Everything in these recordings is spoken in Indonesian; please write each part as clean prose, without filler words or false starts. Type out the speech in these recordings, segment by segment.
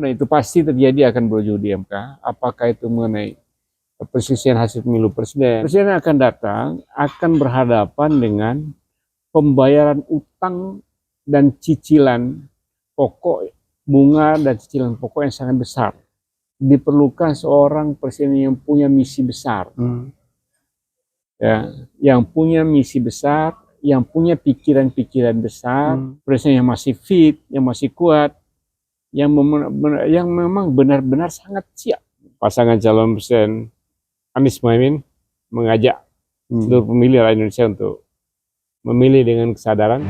Nah, itu pasti terjadi akan berujung di MK. Apakah itu mengenai perselisihan hasil pemilu presiden? Presiden akan datang, akan berhadapan dengan pembayaran utang dan cicilan pokok, bunga dan cicilan pokok yang sangat besar. Diperlukan seorang presiden yang punya misi besar, ya, yang punya misi besar, yang punya pikiran-pikiran besar, presiden yang masih fit, yang masih kuat, yang memang benar-benar sangat siap. Pasangan calon presiden Anies Mohaimin mengajak seluruh pemilih rakyat Indonesia untuk memilih dengan kesadaran.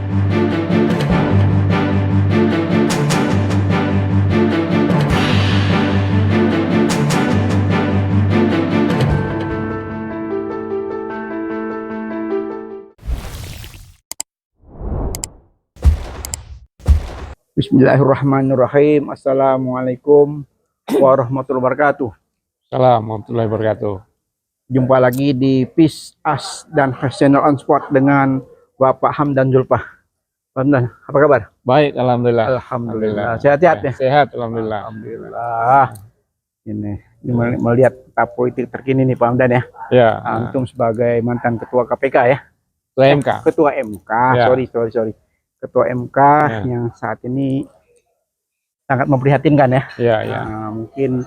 Bismillahirrahmanirrahim. Assalamualaikum warahmatullahi wabarakatuh. Assalamualaikum warahmatullahi wabarakatuh. Jumpa lagi di Peace, As, dan Channel on Sport dengan Bapak Hamdan Zulfah. Hamdan, apa kabar? Baik, alhamdulillah. Alhamdulillah. Sehat-sehat ya? Sehat, alhamdulillah. Alhamdulillah. Ini melihat peta politik terkini nih Pak Hamdan ya. Ya. Antum sebagai mantan ketua KPK ya? Ketua MK. Ketua MK. Ya. Sorry. Ketua MK ya, yang saat ini sangat memprihatinkan ya. Ya. Mungkin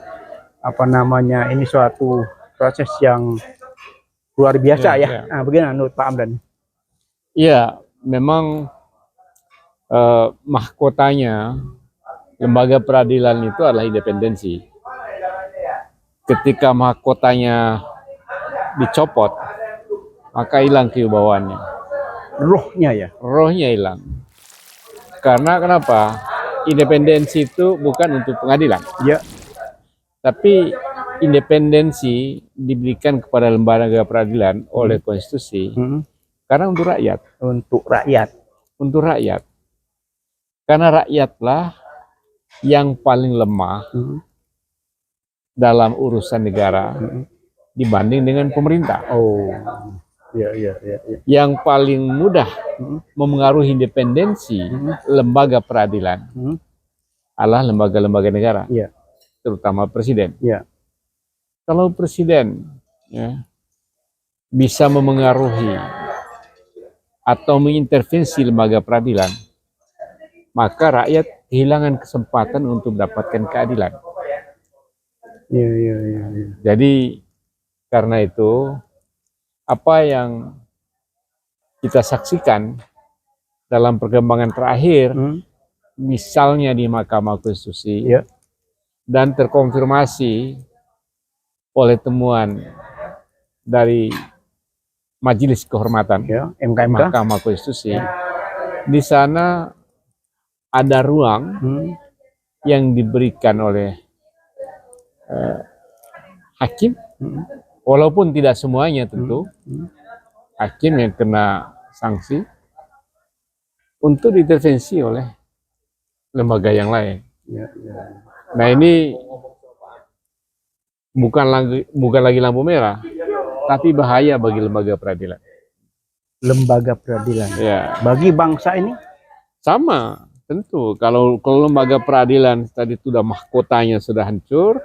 apa namanya, ini suatu proses yang luar biasa ya. Nah, bagaimana menurut Pak Hamdan? Iya, memang mahkotanya lembaga peradilan itu adalah independensi. Ketika mahkotanya dicopot, maka hilang kewibawaannya. Rohnya ya? Rohnya hilang. Karena kenapa? Independensi itu bukan untuk pengadilan. Ya. Tapi independensi diberikan kepada lembaga peradilan oleh konstitusi karena untuk rakyat. Untuk rakyat. Untuk rakyat. Karena rakyatlah yang paling lemah dalam urusan negara dibanding dengan pemerintah. Oh. Ya. Yang paling mudah memengaruhi independensi lembaga peradilan adalah lembaga-lembaga negara, terutama presiden. Kalau presiden bisa memengaruhi atau mengintervensi lembaga peradilan, maka rakyat kehilangan kesempatan untuk mendapatkan keadilan. Jadi karena itu, apa yang kita saksikan dalam perkembangan terakhir, misalnya di Mahkamah Konstitusi, dan terkonfirmasi oleh temuan dari Majelis Kehormatan Mahkamah Konstitusi, di sana ada ruang yang diberikan oleh hakim, walaupun tidak semuanya tentu, hakim yang kena sanksi, untuk diintervensi oleh lembaga yang lain. Nah, ini bukan lagi lampu merah, tapi bahaya bagi lembaga peradilan. Lembaga peradilan. Ya. Bagi bangsa ini sama, tentu. Kalau lembaga peradilan tadi sudah mahkotanya sudah hancur,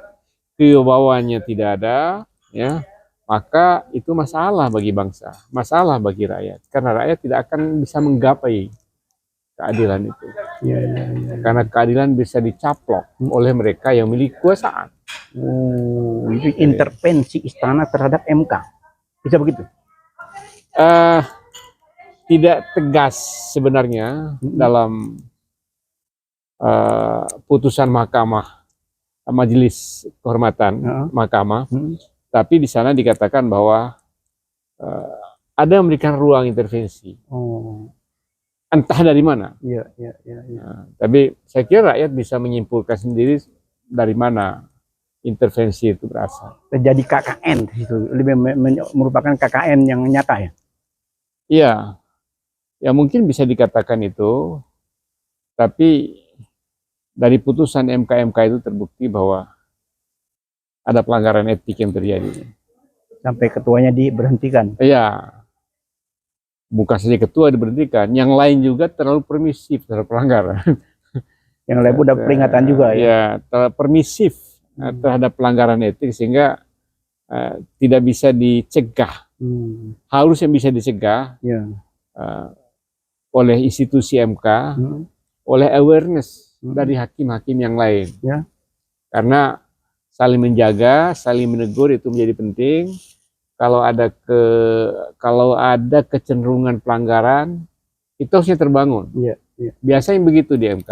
kewibawaannya tidak ada, ya, maka itu masalah bagi bangsa, masalah bagi rakyat, karena rakyat tidak akan bisa menggapai keadilan itu. Karena keadilan bisa dicaplok oleh mereka yang memiliki kekuasaan. Itu intervensi istana terhadap MK, bisa begitu? Tidak tegas sebenarnya dalam putusan Majelis Kehormatan Mahkamah, tapi di sana dikatakan bahwa ada memberikan ruang intervensi. Entah dari mana. Nah, tapi saya kira rakyat bisa menyimpulkan sendiri dari mana intervensi itu berasal. Terjadi KKN itu lebih merupakan KKN yang nyata ya? Iya, ya mungkin bisa dikatakan itu, tapi dari putusan MK itu terbukti bahwa ada pelanggaran etik yang terjadi. Sampai ketuanya diberhentikan? Iya. Bukan saja ketua diberhentikan, yang lain juga terlalu permisif terhadap pelanggaran. Yang lain udah peringatan juga ya. Ya, permisif terhadap pelanggaran etik sehingga tidak bisa dicegah. Harusnya bisa dicegah oleh institusi MK, oleh awareness dari hakim-hakim yang lain. Karena saling menjaga, saling menegur itu menjadi penting. Kalau ada kecenderungan pelanggaran, itu harusnya terbangun. Biasanya begitu di MK.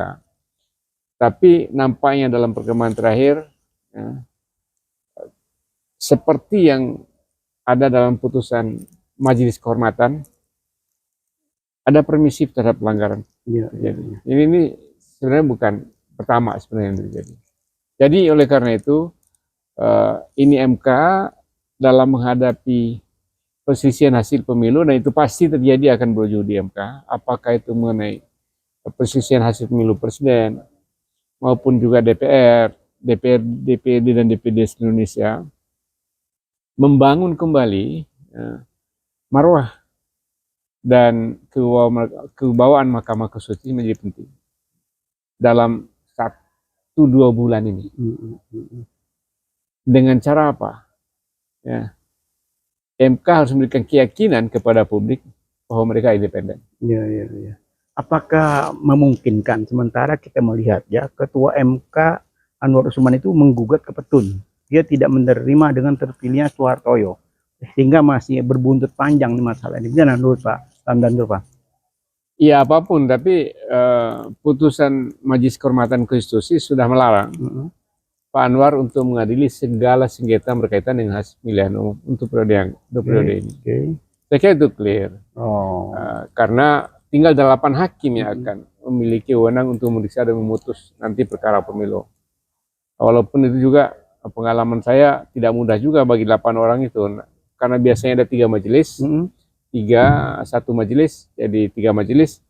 Tapi nampaknya dalam perkembangan terakhir, seperti yang ada dalam putusan Majelis Kehormatan, ada permisif terhadap pelanggaran. Ini sebenarnya bukan pertama sebenarnya yang terjadi. Jadi oleh karena itu, ini MK dalam menghadapi perselisihan hasil pemilu, dan itu pasti terjadi akan berujung di MK, apakah itu mengenai perselisihan hasil pemilu presiden, maupun juga DPR, DPRD dan DPD Indonesia, membangun kembali marwah dan kewibawaan Mahkamah Konstitusi menjadi penting dalam 1-2 bulan ini. Dengan cara apa? MK harus memberikan keyakinan kepada publik bahwa mereka independen. Apakah memungkinkan sementara kita melihat ya Ketua MK Anwar Usman itu menggugat ke Petun, dia tidak menerima dengan terpilihnya Soehartoyo, sehingga masih berbuntut panjang di masalah ini. Gimana menurut Pak Hamdan, Pak? Iya, apapun, tapi putusan Majelis Kehormatan Konstitusi sudah melarang Pak Anwar untuk mengadili segala sengketa berkaitan dengan hasil pemilihan umum untuk periode ini. Saya kira itu clear. Karena tinggal 8 hakim yang akan memiliki wewenang untuk memeriksa dan memutus nanti perkara pemilu. Walaupun itu juga pengalaman saya tidak mudah juga bagi 8 orang itu, karena biasanya ada 3 majelis, 1 majelis, jadi 3 majelis.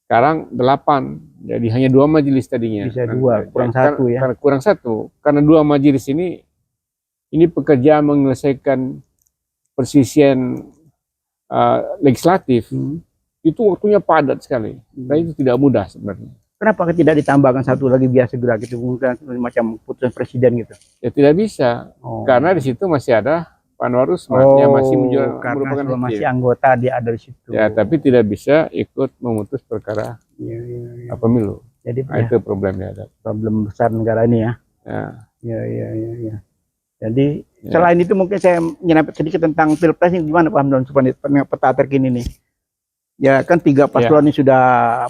Sekarang 8, jadi hanya 2 majelis tadinya. Bisa 2, kurang 1 ya. Karena kurang 1, karena 2 majelis ini pekerjaan menyelesaikan perselisihan legislatif, itu waktunya padat sekali. Dan itu tidak mudah sebenarnya. Kenapa tidak ditambahkan 1 lagi biar segera gitu, mungkin macam putusan presiden gitu? Ya tidak bisa, karena di situ masih ada Pak Anwar Usman yang masih merupakan masih anggota, dia ada di situ. Ya, tapi tidak bisa ikut memutus perkara pemilu. Jadi itu problemnya. Problem besar negara ini ya. Jadi selain itu mungkin saya menyerempet sedikit tentang pilpres ini, gimana Pak Hamdan supaya peta terkini nih. Ya kan 3 paslon ini sudah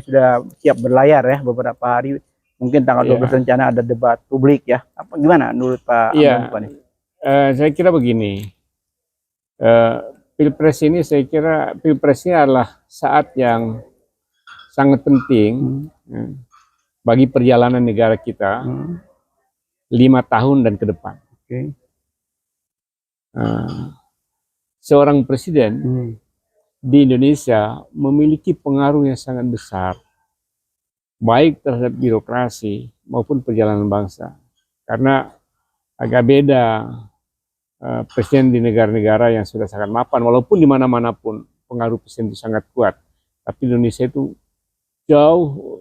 sudah siap berlayar ya beberapa hari. Mungkin tanggal 12 rencana ada debat publik ya. Gimana menurut Pak Hamdan? Saya kira begini, pilpres ini pilpresnya adalah saat yang sangat penting bagi perjalanan negara kita 5 tahun dan ke depan. Seorang presiden di Indonesia memiliki pengaruh yang sangat besar, baik terhadap birokrasi maupun perjalanan bangsa. Karena agak beda presiden di negara-negara yang sudah sangat mapan, walaupun di mana-mana pun pengaruh presiden itu sangat kuat, tapi Indonesia itu jauh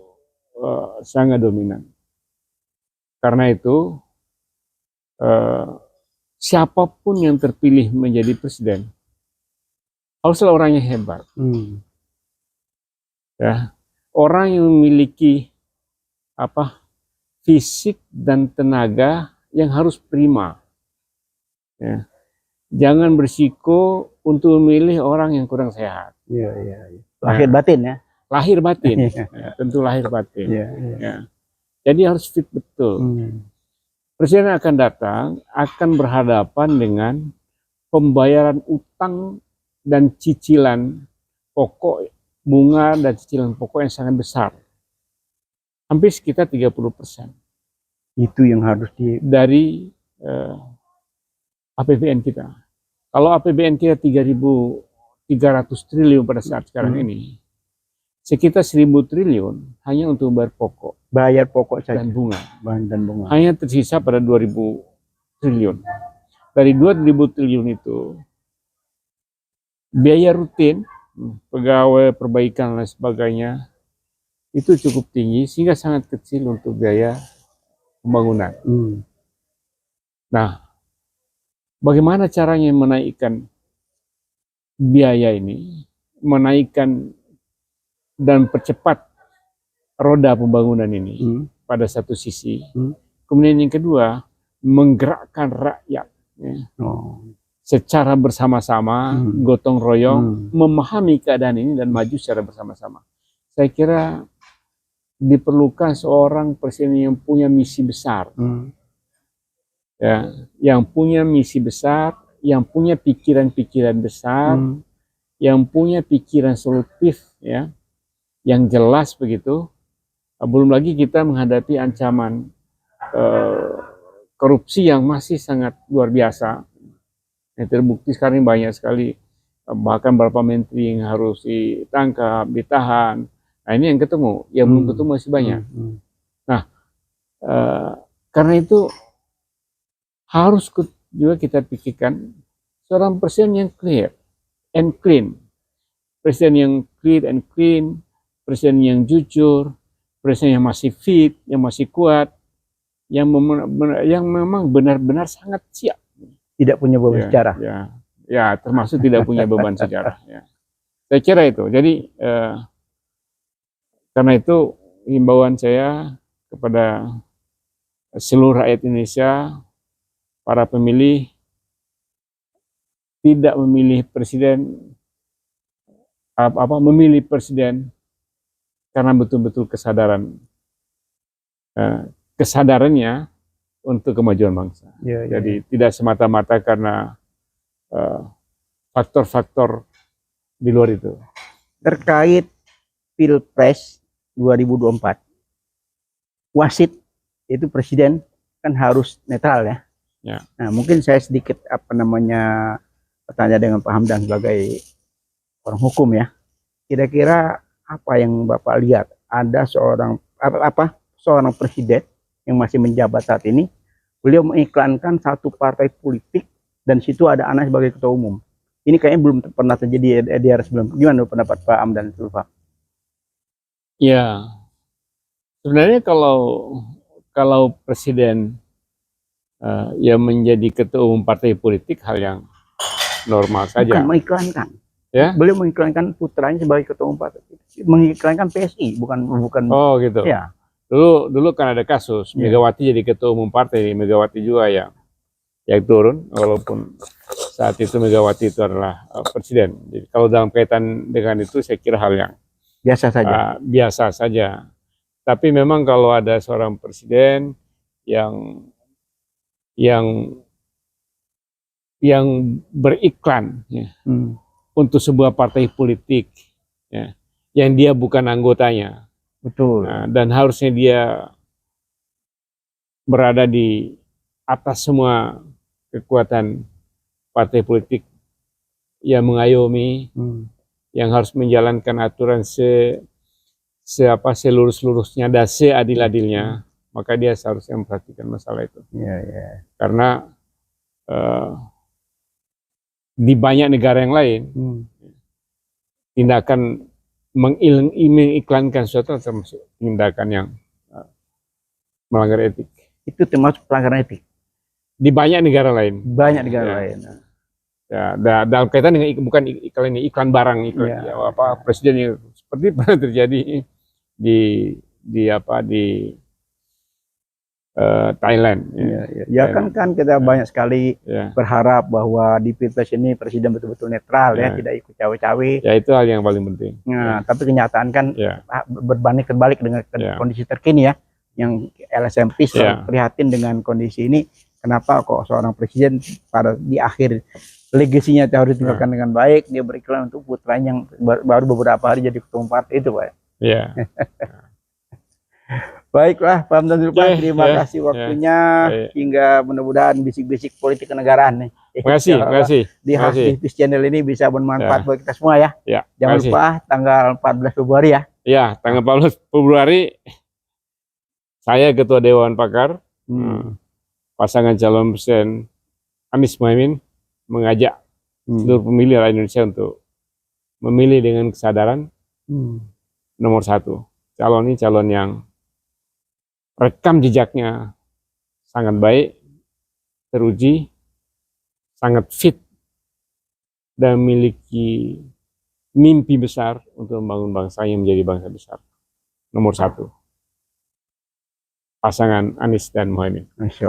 sangat dominan. Karena itu siapapun yang terpilih menjadi presiden haruslah orang yang hebat, orang yang memiliki fisik dan tenaga yang harus prima. Jangan bersiko untuk memilih orang yang kurang sehat. Lahir batin ya. Lahir batin, tentu lahir batin. Jadi harus fit betul. Presiden yang akan datang akan berhadapan dengan pembayaran utang dan cicilan pokok, bunga dan cicilan pokok yang sangat besar, hampir sekitar 30%. Itu yang harus dari APBN kita. Kalau APBN kita 3.300 triliun pada saat sekarang ini, sekitar 1.000 triliun hanya untuk bayar pokok saja dan bunga. Hanya tersisa pada 2.000 triliun. Dari 2.000 triliun itu, biaya rutin, pegawai, perbaikan dan sebagainya, itu cukup tinggi sehingga sangat kecil untuk biaya pembangunan. Nah, bagaimana caranya menaikkan biaya ini, menaikkan dan percepat roda pembangunan ini pada satu sisi. Kemudian yang kedua, menggerakkan rakyat ya, secara bersama-sama, gotong royong, memahami keadaan ini dan maju secara bersama-sama. Saya kira diperlukan seorang presiden yang punya misi besar, ya, yang punya misi besar, yang punya pikiran-pikiran besar, yang punya pikiran solutif, ya, yang jelas begitu. Belum lagi kita menghadapi ancaman korupsi yang masih sangat luar biasa. Yang terbukti sekarang banyak sekali, bahkan beberapa menteri yang harus ditangkap, ditahan. Nah ini yang ketemu, yang belum ketemu masih banyak. Nah, karena itu harus juga kita pikirkan seorang presiden yang clear and clean, presiden yang clear and clean, presiden yang jujur, presiden yang masih fit, yang masih kuat, yang memang benar-benar sangat siap. Tidak punya beban sejarah. Ya, termasuk tidak punya beban sejarah. Ya. Saya kira itu. Jadi karena itu himbauan saya kepada seluruh rakyat Indonesia, para pemilih, tidak memilih presiden memilih presiden karena betul-betul kesadarannya untuk kemajuan bangsa. Jadi tidak semata-mata karena faktor-faktor di luar itu. Terkait Pilpres 2024, wasit itu presiden kan harus netral ya. Nah mungkin saya sedikit bertanya dengan Pak Hamdan sebagai orang hukum ya. Kira-kira apa yang Bapak lihat? Ada seorang presiden yang masih menjabat saat ini, beliau mengiklankan satu partai politik dan situ ada anak sebagai ketua umum. Ini kayaknya belum pernah terjadi di era sebelum. Gimana pendapat Pak Hamdan itu, Pak? Ya, sebenarnya kalau presiden yang menjadi ketua umum partai politik hal yang normal saja. Bukan mengiklankan. Ya? Beliau mengiklankan putranya sebagai ketua umum partai. Mengiklankan PSI, bukan. Oh gitu. Ya. Dulu kan ada kasus Megawati jadi ketua umum partai, Megawati juga yang turun, walaupun saat itu Megawati itu adalah presiden. Jadi kalau dalam kaitan dengan itu saya kira hal yang biasa saja. Tapi memang kalau ada seorang presiden yang beriklan ya, untuk sebuah partai politik ya, yang dia bukan anggotanya. Betul. Nah, dan harusnya dia berada di atas semua kekuatan partai politik yang mengayomi, yang harus menjalankan aturan selurus-lurusnya dan seadil-adilnya, maka dia seharusnya memperhatikan masalah itu. Karena di banyak negara yang lain, tindakan mengiklankan sesuatu termasuk tindakan yang melanggar etik. Itu termasuk pelanggaran etik di banyak negara lain. Banyak negara lain. Ya, dalam kaitan dengan bukan iklan barang, presiden yang seperti pernah terjadi di Thailand. Kan kita banyak sekali berharap bahwa di Pilpres ini presiden betul-betul netral tidak ikut cawe-cawe. Ya itu hal yang paling penting. Nah, tapi kenyataan kan berbanding terbalik dengan kondisi terkini ya, yang LSM prihatin dengan kondisi ini. Kenapa kok seorang presiden di akhir legasinya harus ditinggalkan dengan baik, dia beriklan untuk putranya yang baru beberapa hari jadi ketua umum partai itu, Pak. Baiklah, Pak Hamdan Zulpan, terima kasih waktunya, hingga mudah-mudahan bisik-bisik politik kenegaraan nih. Terima kasih. Di Hasbis Channel ini bisa bermanfaat buat kita semua ya. Jangan lupa tanggal 14 Februari ya. Ya, tanggal 14 Februari saya Ketua Dewan Pakar, pasangan calon presiden Anies Mohaimin mengajak seluruh pemilih rakyat Indonesia untuk memilih dengan kesadaran nomor 1. calon ini calon yang rekam jejaknya sangat baik, teruji, sangat fit, dan memiliki mimpi besar untuk membangun bangsa yang menjadi bangsa besar. Nomor 1, pasangan Anies dan Muhaimin. Masya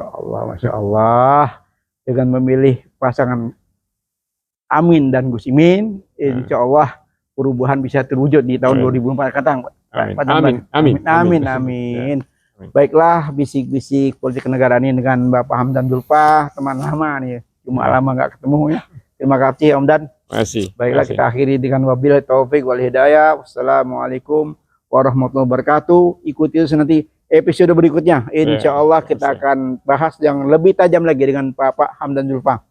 Allah. Dengan memilih pasangan Amin dan Gus Imin, insya Allah perubahan bisa terwujud di tahun 2004 katang. Amin. Baiklah, bisik-bisik politik negara ini dengan Bapak Hamdan Zulfa, teman lama nih. Cuma lama nggak ketemu ya. Terima kasih Om Dan. Masih. Baiklah, kita akhiri dengan wabillahi taufik wal hidayah. Wassalamualaikum warahmatullahi wabarakatuh. Ikuti terus nanti episode berikutnya. Insya Allah kita akan bahas yang lebih tajam lagi dengan Bapak Hamdan Zulfa.